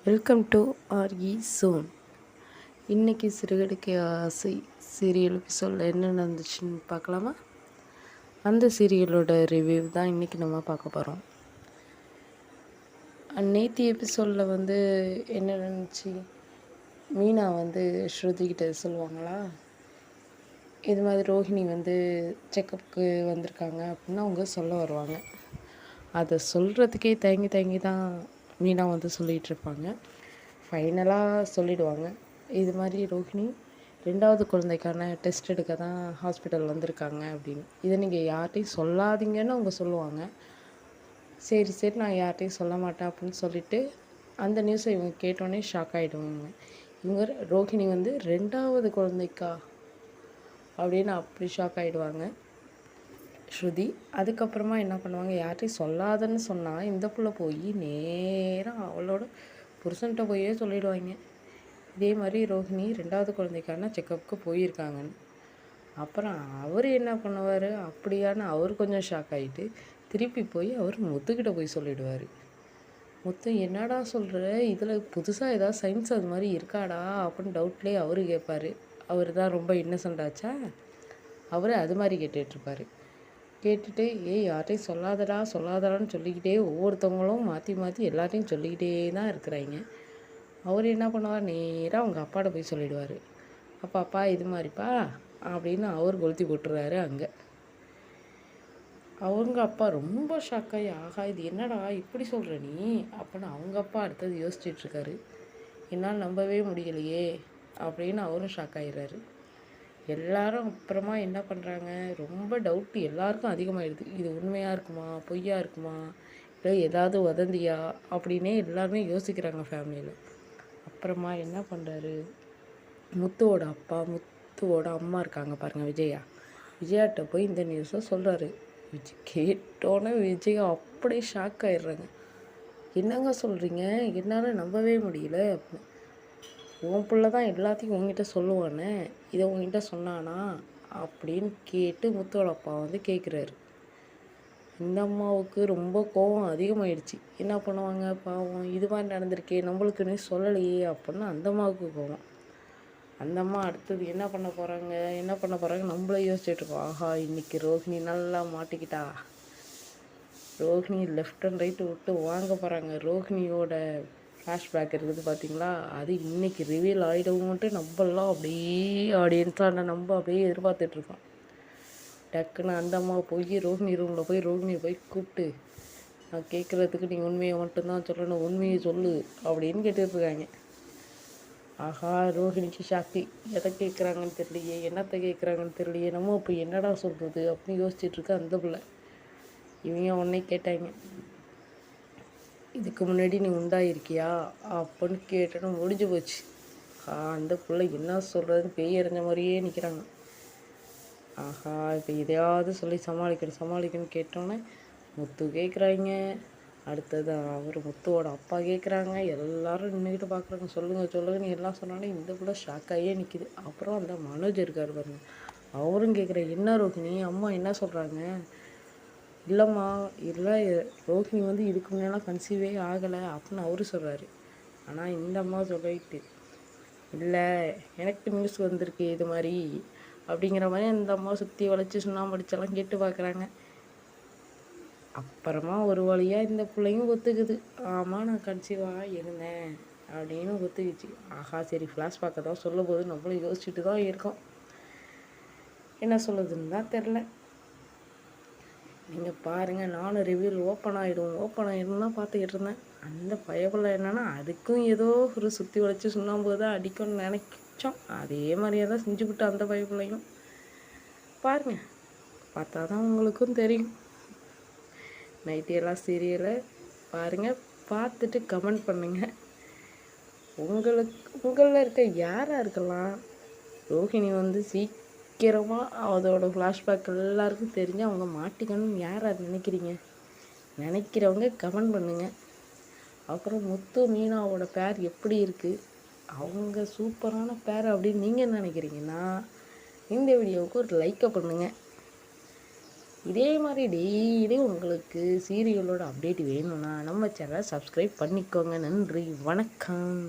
Welcome to RE zone. இன்றைக்கி சிறுகடிக்க ஆசை serial எபிசோடில் என்ன நடந்துச்சுன்னு பார்க்கலாமா? அந்த சீரியலோட ரிவ்யூ தான் இன்றைக்கி நம்ம பார்க்க போகிறோம். நேற்று எபிசோடில் என்ன நடந்துச்சு, மீனா ஸ்ருதிக்கிட்ட சொல்லுவாங்களா, இது மாதிரி ரோஹிணி செக்கப்புக்கு வந்திருக்காங்க அப்படின்னு அவங்க சொல்ல வருவாங்க. அதை சொல்கிறதுக்கே தயங்கி தான் மீனா சொல்லிகிட்டு இருப்பாங்க. ஃபைனலாக சொல்லிவிடுவாங்க, இது மாதிரி ரோஹிணி 2வது குழந்தைக்கான டெஸ்ட் எடுக்க தான் ஹாஸ்பிட்டல் வந்திருக்காங்க அப்படின்னு. இதை நீங்கள் யார்கிட்டையும் சொல்லாதீங்கன்னு அவங்க சொல்லுவாங்க. சரி நான் யார்கிட்டையும் சொல்ல மாட்டேன் அப்படின்னு சொல்லிவிட்டு அந்த நியூஸை இவங்க கேட்டோன்னே ஷாக் ஆகிடுவாங்க. இவங்க ரோஹிணி 2வது குழந்தைக்கா அப்படின்னு அப்படி ஷாக் ஆகிடுவாங்க ஸ்ருதி. அதுக்கப்புறமா என்ன பண்ணுவாங்க, யார்கிட்டையும் சொல்லாதன்னு சொன்னால் இந்த புள்ள போய் நேராக அவளோட புருஷன்கிட்ட போயே சொல்லிவிடுவாங்க. இதே மாதிரி ரோஹிணி 2வது குழந்தைக்கான செக்கப்புக்கு போயிருக்காங்கன்னு. அப்புறம் அவர் என்ன பண்ணுவார், அப்படியான்னு அவர் கொஞ்சம் ஷாக் ஆகிட்டு திருப்பி போய் அவர் முத்துக்கிட்ட போய் சொல்லிவிடுவார். முத்து, என்னடா சொல்கிற, இதில் புதுசாக ஏதாவது சயின்ஸ் அது மாதிரி இருக்காடா அப்படின்னு டவுட்லேயே அவர் கேட்பார். அவர் தான் ரொம்ப இன்னசென்ட்டாச்சா, அவர் அது மாதிரி கேட்டுட்ருப்பார். கேட்டுட்டு யார்கிட்டையும் சொல்லாதடான்னு சொல்லிக்கிட்டே ஒவ்வொருத்தவங்களும் மாற்றி எல்லாத்தையும் சொல்லிக்கிட்டே தான் இருக்கிறாங்க. அவர் என்ன பண்ணுவார், நேராக அவங்க அப்பாட்ட போய் சொல்லிவிடுவார். அப்பா இது மாதிரிப்பா அப்படின்னு அவர் கொளுத்தி போட்டுருவாரு. அங்கே அவங்க அப்பா ரொம்ப ஷாக்காகி, ஆகா இது என்னடா இப்படி சொல்கிற நீ அப்படின்னு அவங்க அப்பா அடுத்தது யோசிச்சுட்ருக்காரு. என்னால் நம்பவே முடியலையே அப்படின்னு அவரும் ஷாக் ஆகிடுறாரு. எல்லாரும் அப்புறமா என்ன பண்ணுறாங்க, ரொம்ப டவுட்டு எல்லாருக்கும் அதிகமாகிடுது. இது உண்மையாக இருக்குமா, பொய்யா இருக்குமா, இல்லை ஏதாவது வதந்தியா அப்படின்னே எல்லாருமே யோசிக்கிறாங்க ஃபேமிலியில். அப்புறமா என்ன பண்ணுறாரு, முத்துவோட அம்மா இருக்காங்க பாருங்கள், விஜயாட்ட போய் இந்த நியூஸை சொல்கிறாரு. கேட்டோன்னே விஜயா அப்படியே ஷாக் ஆகிடுறாங்க. என்னங்க சொல்கிறீங்க, என்னால் நம்பவே முடியல அப்படின்னு. உன் பிள்ளை தான் எல்லாத்தையும் உங்ககிட்ட சொல்லுவானே, இதை உங்ககிட்ட சொன்னானா அப்படின்னு கேட்டு முத்தோட அப்பா கேட்குறாரு. இந்த அம்மாவுக்கு ரொம்ப கோபம் அதிகமாகிடுச்சு. என்ன பண்ணுவாங்க பாவம், இது மாதிரி நடந்திருக்கே நம்மளுக்குன்னு சொல்லலையே அப்படின்னு அந்த அம்மாவுக்கு கோபம். அந்த அம்மா அடுத்தது என்ன பண்ண போகிறாங்க நம்மளே யோசிச்சுட்ருக்கோம். ஆஹா, இன்றைக்கி ரோஹிணி நல்லா மாட்டிக்கிட்டா, ரோஹிணி லெஃப்ட் அண்ட் ரைட்டு விட்டு வாங்க போகிறாங்க. ரோஹிணியோட ஃப்ளாஷ்பேக் இருக்குது பார்த்தீங்களா, அது இன்றைக்கி ரிவீல் ஆகிடுவோன்ட்டு நம்மளாம் அப்படியே ஆடியன்ஸாக நம்ம அப்படியே எதிர்பார்த்துட்ருக்கோம். டக்குன்னு அந்த அம்மா போய் ரோஹிணி ரூமில் போய் ரோஹிணியை போய் கூப்பிட்டு, நான் கேட்குறதுக்கு நீங்கள் உண்மையை மட்டும்தான் சொல்லணும், உண்மையை சொல்லு அப்படின்னு கேட்டுட்ருக்காங்க. ஆஹா, ரோஹிணிக்கு ஷாக்கி, எதை கேட்குறாங்கன்னு தெரியலையே, என்னத்தை கேட்குறாங்கன்னு தெரியலையே, நம்ம இப்போ என்னடா சொல்கிறது அப்படின்னு யோசிச்சுட்ருக்க அந்த பிள்ளை. இவங்க உடனே கேட்டாங்க, இதுக்கு முன்னாடி நீ உண்டாயிருக்கியா அப்படின்னு கேட்டோன்னு முடிஞ்சு போச்சு. அந்த பிள்ளை என்ன சொல்கிறதுன்னு பேய் எறிஞ்ச மாதிரியே நிற்கிறாங்க. ஆஹா, இப்போ இதையாவது சொல்லி சமாளிக்கணும்னு கேட்டோன்னே முத்து கேட்குறாங்க. அடுத்தது அவர் முத்துவோட அப்பா கேட்குறாங்க. எல்லாரும் நின்றுக்கிட்டு பார்க்குறாங்க. சொல்லுங்கன்னு எல்லாம் சொன்னாலே இந்த பிள்ளை ஷாக்காகியே நிற்கிது. அப்புறம் அந்த மனோஜ் இருக்கார் பாருங்க, அவரும் கேட்குறாரு, என்ன ரோஹிணி அம்மா என்ன சொல்கிறாங்க? இல்லைம்மா, இல்லை ரோஹிணி இதுக்கு முன்னெல்லாம் கன்சீவே ஆகலை அப்படின்னு அவரு சொல்கிறாரு. ஆனால் இந்த அம்மா சொல்லிட்டு, இல்லை எனக்கு நியூஸ் வந்திருக்கு இது மாதிரி அப்படிங்கிற மாதிரி அந்த அம்மா சுற்றி வளைச்சி சுண்ணாம்படிச்செல்லாம் கேட்டு பார்க்குறாங்க. அப்புறமா ஒரு வழியாக இந்த பிள்ளையும் ஒத்துக்குது, ஆமாம் நான் கன்சீவாக இருந்தேன் அப்படின்னு ஒத்துக்குச்சு. ஆஹா, சரி ஃப்ளாஷ்பேக்கை தான் சொல்லும் போது நம்மளும் யோசிச்சுட்டு தான் இருக்கோம், என்ன சொல்லுதுன்னு தான் தெரில. நீங்கள் பாருங்கள், நானும் ரிவ்யூவில் ஓப்பன் ஆகிடும் தான் பார்த்துக்கிட்டு இருந்தேன். அந்த பயபில் என்னென்னா அதுக்கும் ஏதோ ஒரு சுற்றி வளைச்சி சுண்ணாம்பு தான் அடிக்கும்னு நினைச்சோம். அதே மாதிரியே தான் செஞ்சுக்கிட்டு அந்த பயபிள்ளையும் பாருங்கள், பார்த்தா தான் உங்களுக்கும் தெரியும். நைட்டியெல்லாம் சீரியலை பாருங்கள், பார்த்துட்டு கமெண்ட் பண்ணுங்கள். உங்களில் இருக்க யாராக இருக்கலாம் ரோஹிணி சீக்கிரமாக அதோட ஃப்ளாஷ்பேக் எல்லாருக்கும் தெரிஞ்சு அவங்க மாட்டிக்கணும்னு யாராக நினைக்கிறவங்க கமெண்ட் பண்ணுங்கள். அப்புறம் முத்து மீனாவோட பேர் எப்படி இருக்குது, அவங்க சூப்பரான பேர் அப்படின்னு நீங்கள் நினைக்கிறீங்கன்னா இந்த வீடியோவுக்கு ஒரு லைக்கை பண்ணுங்கள். இதே மாதிரி டெய்லி உங்களுக்கு சீரியலோட அப்டேட் வேணும்னா நம்ம சேனலை சப்ஸ்கிரைப் பண்ணிக்கோங்க. நன்றி, வணக்கம்.